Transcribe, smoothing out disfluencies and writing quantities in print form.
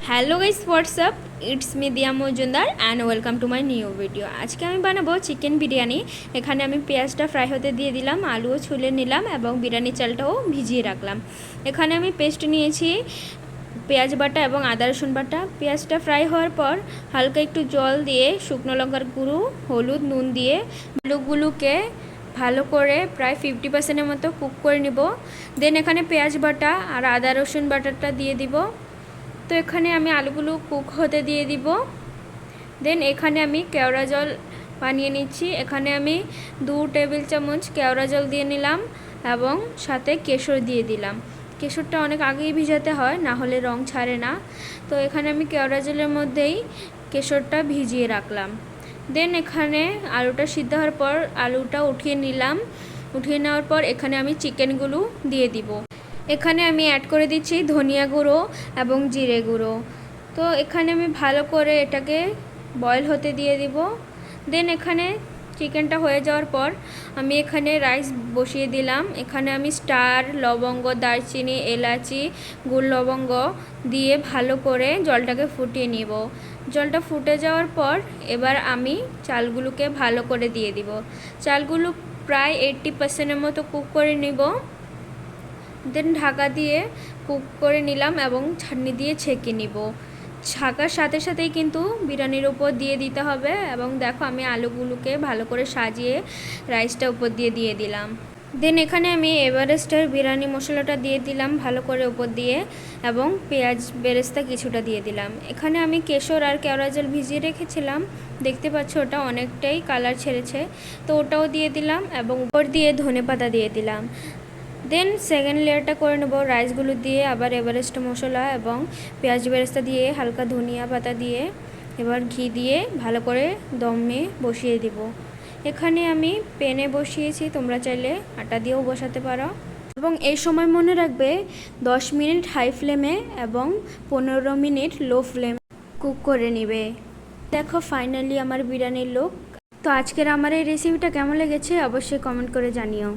Hello guys, what's up, it's me Diya Majumdar and welcome to my new video. আজকে আমি বানাবো chicken biryani. এখানে আমি পেঁয়াজটা ফ্রাই হতে দিয়ে দিলাম, আলুও ছুলে নিলাম এবং বিরিয়ানি চালটাও ভিজিয়ে রাখলাম। এখানে আমি পেস্ট নিয়েছি পেঁয়াজ বাটা এবং আদা রসুন বাটা। পেঁয়াজটা ফ্রাই হওয়ার পর হালকা একটু জল দিয়ে শুকনো লঙ্কার গুঁড়ো, হলুদ, নুন দিয়ে আলুগুলোকে ভালো করে প্রায় 50%-এর মতো কুক করে নিব। দেন এখানে পেঁয়াজ বাটা আর আদা রসুন বাটাটা দিয়ে দিব। তো এখানে আমি আলুগুলো কুক হতে দিয়ে দিব। দেন এখানে আমি কেওড়া জল বানিয়ে নিচ্ছি। এখানে আমি 2 টেবিল চামচ কেওড়া জল দিয়ে নিলাম এবং সাথে কেশর দিয়ে দিলাম। কেশরটা অনেক আগেই ভিজাতে হয়, না হলে রং ছাড়ে না। তো এখানে আমি কেওড়া জলের মধ্যেই কেশরটা ভিজিয়ে রাখলাম। দেন এখানে আলুটা সিদ্ধ হওয়ার পর আলুটা উঠিয়ে নিলাম। উঠিয়ে নেওয়ার পর এখানে আমি চিকেনগুলো দিয়ে দিব। এখানে আমি অ্যাড করে দিচ্ছি ধনিয়া গুঁড়ো এবং জিরে গুঁড়ো। তো এখানে আমি ভালো করে এটাকে বয়েল হতে দিয়ে দিব। দেন এখানে চিকেনটা হয়ে যাওয়ার পর আমি এখানে রাইস বসিয়ে দিলাম। এখানে আমি স্টার, লবঙ্গ, দারচিনি, এলাচি, গুড়, লবঙ্গ দিয়ে ভালো করে জলটাকে ফুটিয়ে নিব। জলটা ফুটে যাওয়ার পর এবার আমি চালগুলোকে ভালো করে দিয়ে দিব। চালগুলো প্রায় 80%-এর মতো কুক করে নিব। দেন ঢাকা দিয়ে কুক করে নিলাম এবং ছাঁকনি দিয়ে ছেঁকে নিব। ছাকার সাথে সাথেই কিন্তু বিরিয়ানির উপর দিয়ে দিতে হবে। এবং দেখো আমি আলুগুলোকে ভালো করে সাজিয়ে রাইসটা উপর দিয়ে দিলাম। দেন এখানে আমি এভারেস্টের বিরিয়ানি মশলাটা দিয়ে দিলাম ভালো করে উপর দিয়ে, এবং পেঁয়াজ বেরেস্তা কিছুটা দিয়ে দিলাম। এখানে আমি কেশর আর কেওড়া জল ভিজিয়ে রেখেছিলাম, দেখতে পাচ্ছ ওটা অনেকটাই কালার ছেড়েছে, তো ওটাও দিয়ে দিলাম এবং উপর দিয়ে ধনেপাতা দিয়ে দিলাম। দেন সেকেন্ড লেয়ারটা করে নেব রাইসগুলো দিয়ে, আবার এভারেস্ট মশলা এবং পেঁয়াজ বেরেস্তা দিয়ে, হালকা ধনিয়া পাতা দিয়ে, এবার ঘি দিয়ে ভালো করে দমে বসিয়ে দিব। এখানে আমি প্যানে বসিয়েছি, তোমরা চাইলে আটা দিয়েও বসাতে পারো। এবং এই সময় মনে রাখবে 10 মিনিট হাই ফ্লেমে এবং 15 মিনিট লো ফ্লেমে কুক করে নেবে। দেখো ফাইনালি আমার বিরিয়ানির লুক। তো আজকের আমার এই রেসিপিটা কেমন লেগেছে অবশ্যই কমেন্ট করে জানিও।